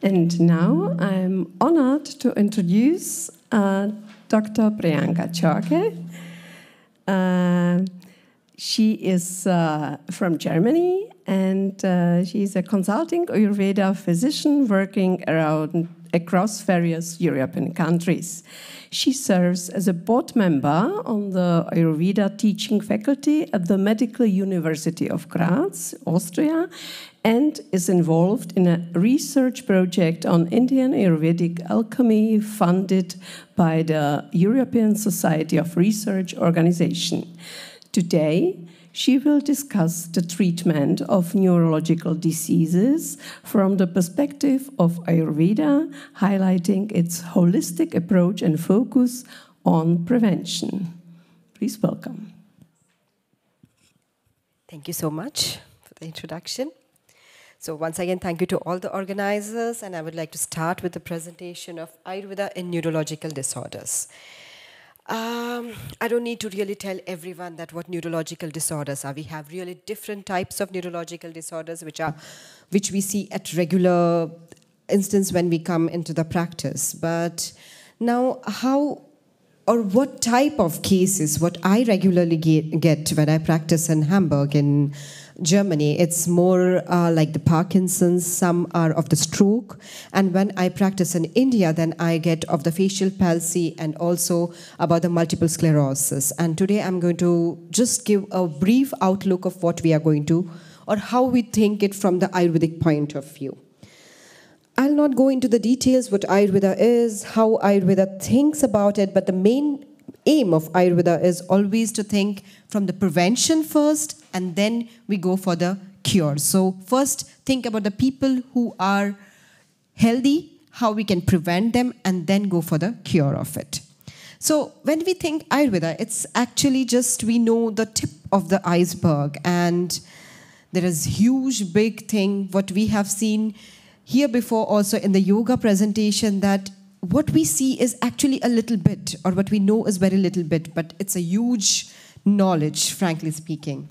And now I'm honored to introduce Dr. Priyanka Chorge. She is from Germany, and she's a consulting Ayurveda physician working across various European countries. She serves as a board member on the Ayurveda teaching faculty at the Medical University of Graz, Austria, and is involved in a research project on Indian Ayurvedic alchemy funded by the European Society of Research Organization. Today, she will discuss the treatment of neurological diseases from the perspective of Ayurveda, highlighting its holistic approach and focus on prevention. Please welcome. Thank you so much for the introduction. So once again, thank you to all the organizers, and I would like to start with the presentation of Ayurveda in neurological disorders. I don't need to really tell everyone that what neurological disorders are. We have really different types of neurological disorders which we see at regular instance when we come into the practice. But now how or what type of cases, what I regularly get when I practice in Hamburg in Germany, it's more like the Parkinson's, some are of the stroke, and when I practice in India, then I get of the facial palsy and also about the multiple sclerosis. And today I'm going to just give a brief outlook of what we are going to, or how we think it from the Ayurvedic point of view. I'll not go into the details what Ayurveda is, how Ayurveda thinks about it, but the main aim of Ayurveda is always to think from the prevention first, and then we go for the cure. So first, think about the people who are healthy, how we can prevent them, and then go for the cure of it. So when we think Ayurveda, it's actually just we know the tip of the iceberg, and there is huge, big thing, what we have seen here before also in the yoga presentation, that what we see is actually a little bit, or what we know is very little bit, but it's a huge knowledge, frankly speaking.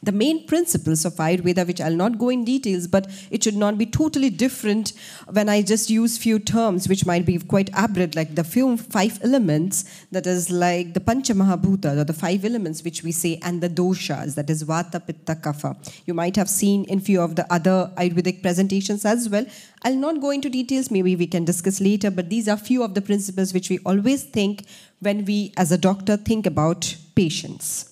The main principles of Ayurveda, which I'll not go in details, but it should not be totally different when I just use few terms which might be quite abstract, like the 5 elements, that is like the Pancha Mahabhuta, or the 5 elements which we say, and the doshas, that is Vata, Pitta, Kapha. You might have seen in few of the other Ayurvedic presentations as well. I'll not go into details, maybe we can discuss later, but these are few of the principles which we always think when we, as a doctor, think about patients.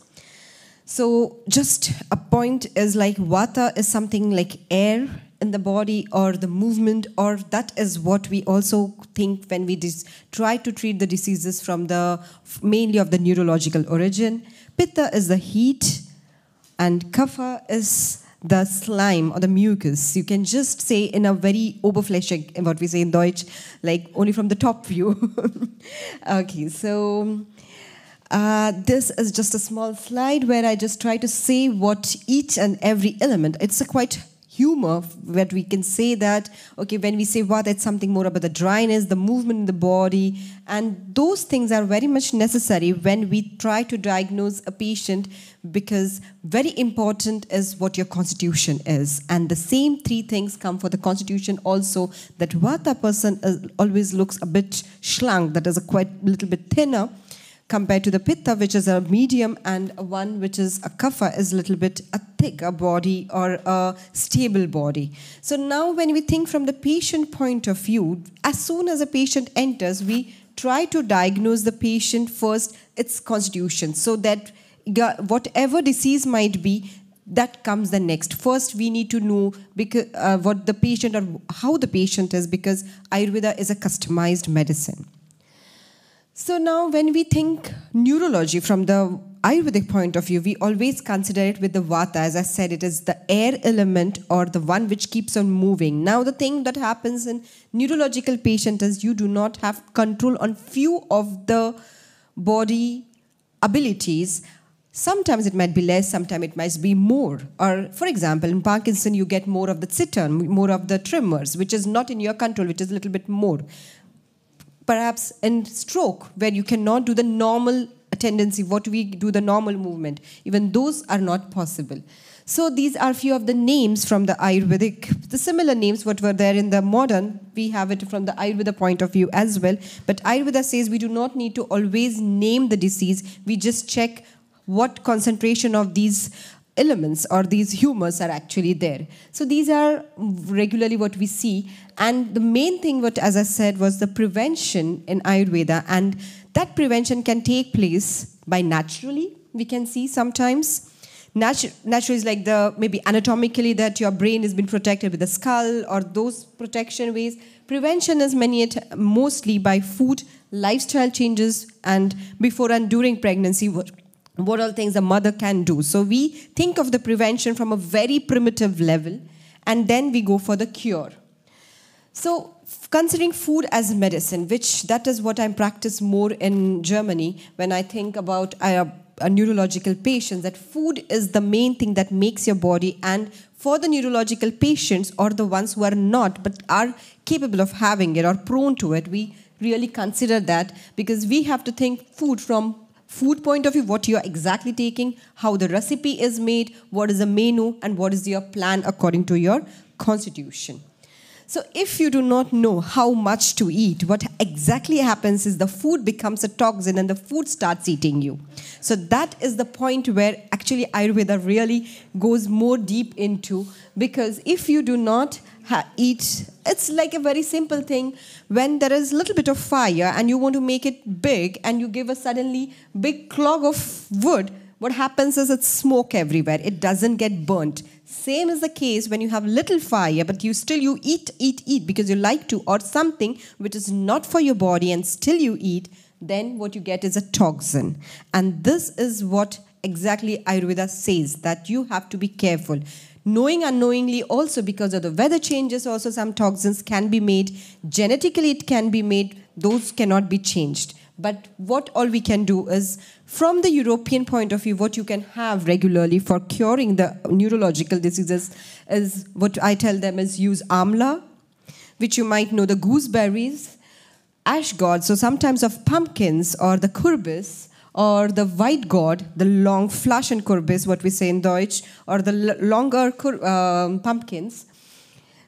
So just a point is like Vata is something like air in the body, or the movement, or that is what we also think when we try to treat the diseases from the mainly of the neurological origin. Pitta is the heat, and Kapha is the slime or the mucus. You can just say in a very oberflächig, what we say in Deutsch, like only from the top view. Okay, so this is just a small slide where I just try to say what each and every element, it's a quite humor where we can say that, okay, when we say Vata, it's something more about the dryness, the movement in the body, and those things are very much necessary when we try to diagnose a patient, because very important is what your constitution is. And the same 3 things come for the constitution also, that Vata person always looks a bit shlunk, that is a quite little bit thinner, compared to the Pitta, which is a medium, and one which is a Kapha is a little bit a thicker body or a stable body. So now when we think from the patient point of view, as soon as a patient enters, we try to diagnose the patient first, its constitution, so that whatever disease might be, that comes the next. First, we need to know because, what the patient or how the patient is, because Ayurveda is a customized medicine. So now when we think neurology from the Ayurvedic point of view, we always consider it with the Vata. As I said, it is the air element, or the one which keeps on moving. Now the thing that happens in neurological patient is you do not have control on few of the body abilities. Sometimes it might be less, sometimes it might be more. Or for example, in Parkinson, you get more of the zittern, more of the tremors, which is not in your control, which is a little bit more. Perhaps in stroke, where you cannot do the normal tendency, what we do the normal movement, even those are not possible. So these are few of the names from the Ayurvedic, the similar names what were there in the modern, we have it from the Ayurveda point of view as well. But Ayurveda says we do not need to always name the disease, we just check what concentration of these elements or these humors are actually there. So these are regularly what we see. And the main thing, what as I said, was the prevention in Ayurveda. And that prevention can take place by naturally, we can see sometimes. Natural is like the, maybe anatomically that your brain has been protected with the skull or those protection ways. Prevention is mostly by food, lifestyle changes, and before and during pregnancy, what all things a mother can do. So we think of the prevention from a very primitive level, and then we go for the cure. So considering food as medicine, which that is what I practice more in Germany when I think about a neurological patient, that food is the main thing that makes your body. And for the neurological patients or the ones who are not but are capable of having it or prone to it, we really consider that, because we have to think food from food point of view, what you are exactly taking, how the recipe is made, what is the menu, and what is your plan according to your constitution. So if you do not know how much to eat, what exactly happens is the food becomes a toxin and the food starts eating you. So that is the point where actually Ayurveda really goes more deep into, because if you do not eat, it's like a very simple thing. When there is a little bit of fire and you want to make it big and you give a suddenly big clog of wood, what happens is it's smoke everywhere. It doesn't get burnt. Same is the case when you have little fire, but you eat because you like to, or something which is not for your body and still you eat, then what you get is a toxin. And this is what exactly Ayurveda says, that you have to be careful. Knowing unknowingly also, because of the weather changes, also some toxins can be made. Genetically it can be made. Those cannot be changed. But what all we can do is, from the European point of view, what you can have regularly for curing the neurological diseases is, what I tell them is use amla, which you might know, the gooseberries, ash gourd, so sometimes of pumpkins, or the kurbis, or the white gourd, the long Flaschen kurbis, what we say in Deutsch, or the longer pumpkins.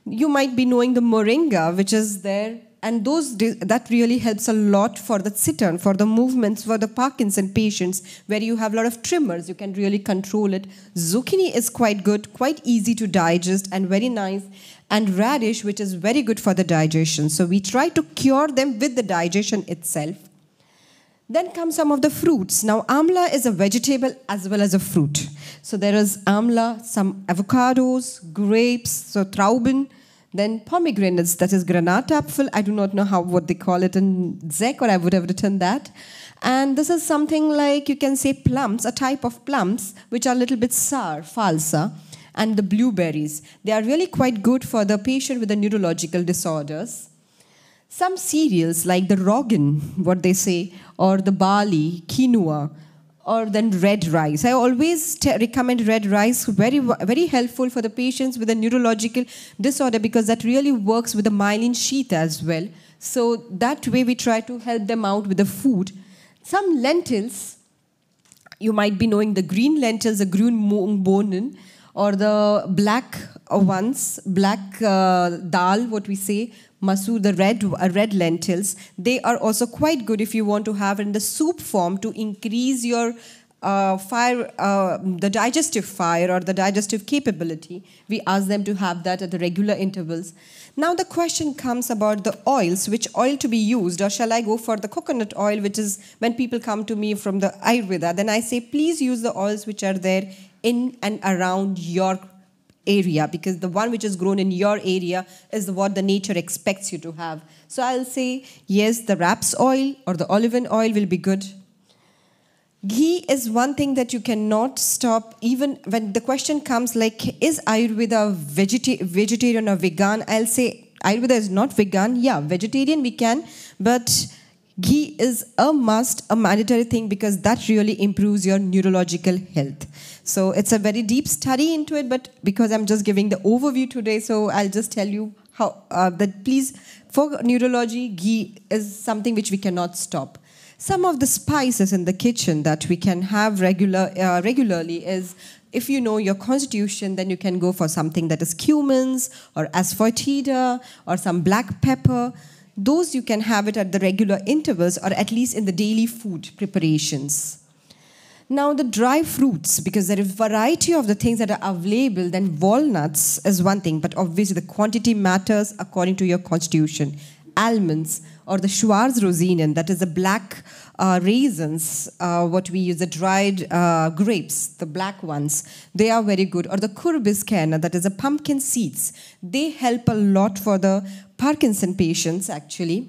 You might be knowing the moringa, which is there. And that really helps a lot for the sit-on, for the movements, for the Parkinson patients, where you have a lot of tremors, you can really control it. Zucchini is quite good, quite easy to digest and very nice. And radish, which is very good for the digestion. So we try to cure them with the digestion itself. Then come some of the fruits. Now, amla is a vegetable as well as a fruit. So there is amla, some avocados, grapes, so Trauben. Then pomegranates, that is Granatapfel. I do not know what they call it in Czech, or I would have written that. And this is something like, you can say plums, a type of plums, which are a little bit sour, falsa. And the blueberries. They are really quite good for the patient with the neurological disorders. Some cereals like the roggen, what they say, or the barley, quinoa, or then red rice. I always recommend red rice, very, very helpful for the patients with a neurological disorder, because that really works with the myelin sheath as well. So that way we try to help them out with the food. Some lentils, you might be knowing the green lentils, the grünbohnen, or the black ones, black dal, what we say, masoor, the red lentils. They are also quite good if you want to have in the soup form to increase your the digestive fire or the digestive capability. We ask them to have that at the regular intervals. Now the question comes about the oils, which oil to be used, or shall I go for the coconut oil, which is when people come to me from the Ayurveda, then I say, please use the oils which are there in and around your area, because the one which is grown in your area is what the nature expects you to have. So I'll say, yes, the raps oil or the olive oil will be good. Ghee is one thing that you cannot stop, even when the question comes like, is Ayurveda vegetarian or vegan? I'll say, Ayurveda is not vegan. Yeah, vegetarian we can, but ghee is a must, a mandatory thing, because that really improves your neurological health. So it's a very deep study into it, but because I'm just giving the overview today, so I'll just tell you how that please, for neurology, ghee is something which we cannot stop. Some of the spices in the kitchen that we can have regularly is, if you know your constitution, then you can go for something that is cumins or asafoetida or some black pepper. Those you can have it at the regular intervals or at least in the daily food preparations. Now the dry fruits, because there is variety of the things that are available, then walnuts is one thing, but obviously the quantity matters according to your constitution. Almonds or the Schwarzrosinen, that is the black raisins, what we use, the dried grapes, the black ones, they are very good. Or the Kürbiskerne, that is the pumpkin seeds. They help a lot for the Parkinson patients actually.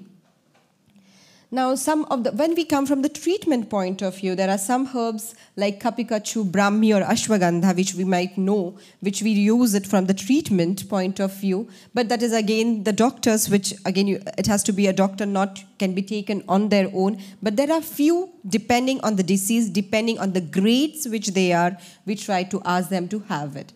Now, when we come from the treatment point of view, there are some herbs like Kapikachu, Brahmi, or Ashwagandha, which we might know, which we use it from the treatment point of view. But that is again the doctors, which again it has to be a doctor, not can be taken on their own. But there are few, depending on the disease, depending on the grades which they are, we try to ask them to have it.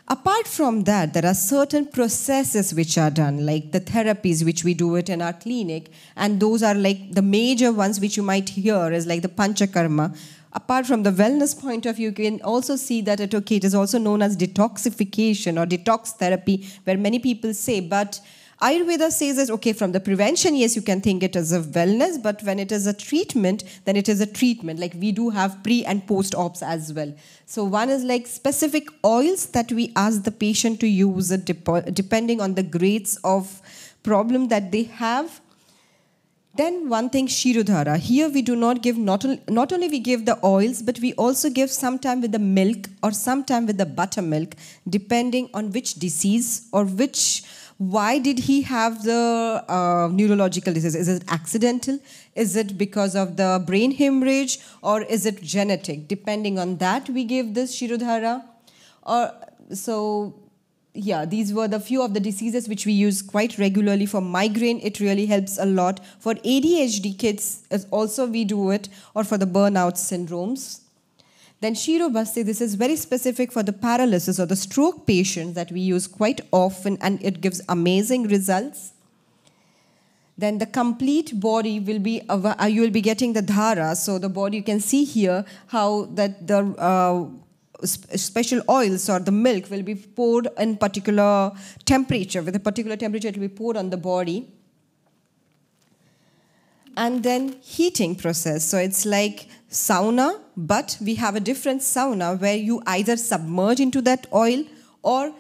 Apart from that, there are certain processes which are done, like the therapies which we do it in our clinic, and those are like the major ones which you might hear is like the Panchakarma. Apart from the wellness point of view, you can also see that it is also known as detoxification or detox therapy, where many people say, but Ayurveda says that, okay, from the prevention, yes, you can think it as a wellness, but when it is a treatment, then it is a treatment. Like we do have pre and post-ops as well. So one is like specific oils that we ask the patient to use it depending on the grades of problem that they have. Then one thing, Shirudhara. Here we do not give, not only we give the oils, but we also give sometime with the milk or sometime with the buttermilk, depending on which disease or why did he have the neurological disease? Is it accidental? Is it because of the brain hemorrhage? Or is it genetic? Depending on that, we give this Shirudhara. Yeah, these were the few of the diseases which we use quite regularly. For migraine, it really helps a lot. For ADHD kids, also we do it, or for the burnout syndromes. Then Shirobasti, this is very specific for the paralysis or the stroke patients that we use quite often, and it gives amazing results. Then the complete body will be, you will be getting the dhara. So the body, you can see here how that the special oils or the milk will be poured in particular temperature. With a particular temperature, it will be poured on the body. And then heating process. So it's like sauna, but we have a different sauna where you either submerge into that oil or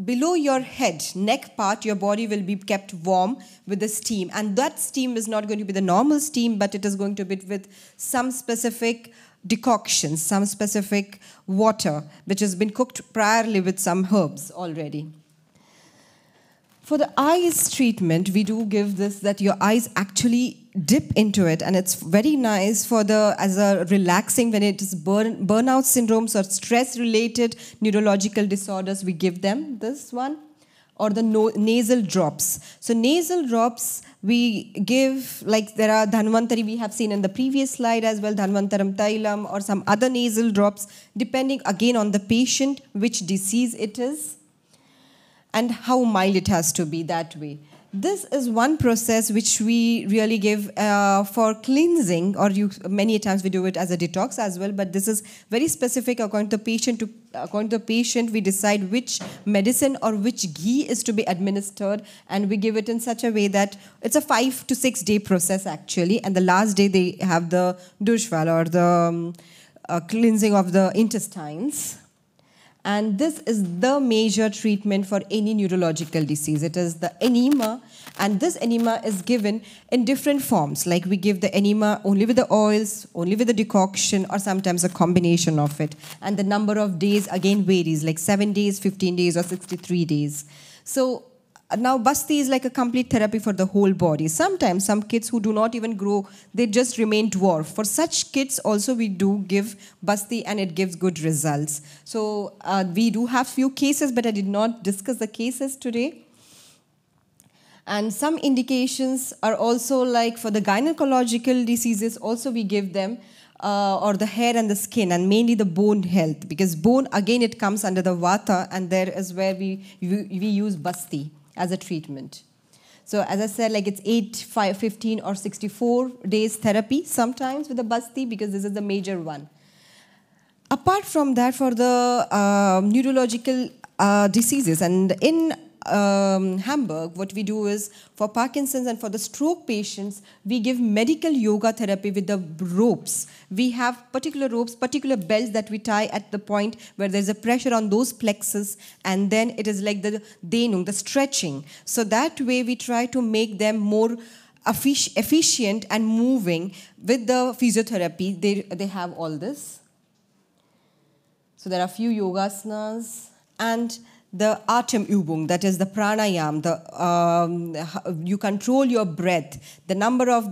below your head, neck part, your body will be kept warm with the steam. And that steam is not going to be the normal steam, but it is going to be with some specific decoctions, some specific water, which has been cooked priorly with some herbs already. For the eyes treatment, we do give this, that your eyes actually dip into it, and it's very nice for as a relaxing when it is burnout syndromes or stress-related neurological disorders. We give them this one, or the nasal drops. So nasal drops we give, like there are Dhanvantari we have seen in the previous slide as well, Dhanvantaram Tailam, or some other nasal drops, depending again on the patient, which disease it is, and how mild it has to be that way. This is one process which we really give for cleansing, or many times we do it as a detox as well, but this is very specific according to the patient. According to the patient, we decide which medicine or which ghee is to be administered, and we give it in such a way that it's a 5 to 6 day process actually, and the last day they have the dushval, or the cleansing of the intestines. And this is the major treatment for any neurological disease. It is the enema, and this enema is given in different forms. Like we give the enema only with the oils, only with the decoction, or sometimes a combination of it. And the number of days again varies, like 7 days, 15 days, or 63 days. So now Basti is like a complete therapy for the whole body. Sometimes some kids who do not even grow, they just remain dwarf. For such kids also we do give Basti, and it gives good results. So we do have few cases, but I did not discuss the cases today. And some indications are also like for the gynecological diseases also we give them, or the hair and the skin, and mainly the bone health, because bone again it comes under the Vata, and there is where we use Basti as a treatment. So as I said, like it's 8, 5, 15 or 64 days therapy sometimes with the Basti, because this is the major one. Apart from that, for the neurological diseases, and in Hamburg, what we do is for Parkinson's and for the stroke patients, we give medical yoga therapy with the ropes. We have particular ropes, particular belts that we tie at the point where there's a pressure on those plexus, and then it is like the dehnung, the stretching. So that way we try to make them more efficient and moving with the physiotherapy. They have all this. So there are a few yogasanas, and the Atemübung, that is the pranayam, you control your breath, the number of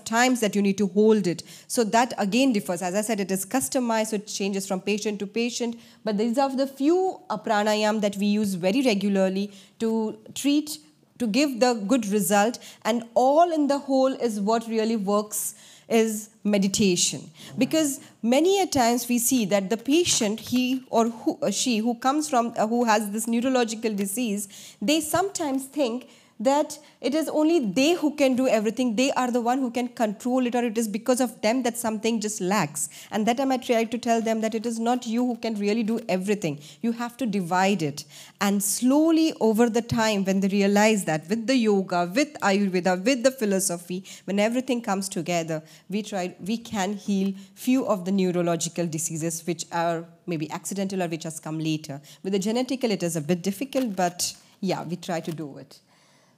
times that you need to hold it. So that again differs. As I said, it is customized, so it changes from patient to patient. But these are the few pranayam that we use very regularly to treat, to give the good result. And all in the whole is what really works is meditation. Because many a times we see that the patient, he or she who comes from, who has this neurological disease, they sometimes think that it is only they who can do everything, they are the one who can control it, or it is because of them that something just lacks. And that time I try to tell them that it is not you who can really do everything. You have to divide it. And slowly over the time, when they realize that with the yoga, with Ayurveda, with the philosophy, when everything comes together, we can heal few of the neurological diseases which are maybe accidental or which has come later. With the genetical, it is a bit difficult, but yeah, we try to do it.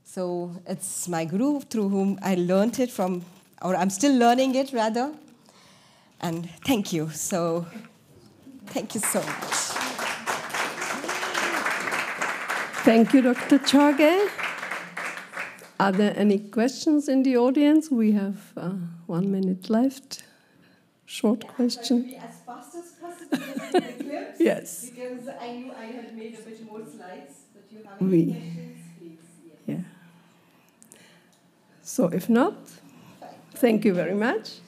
So it's my guru through whom I learned it from, or I'm still learning it rather. And thank you. So thank you so much. Thank you, Dr. Chorge. Are there any questions in the audience? We have 1 minute left. Short question. Be as fast as possible with the clips. Yes. Because I knew I had made a bit more slides, but you have any questions, please. Yeah. So if not, thank you very much.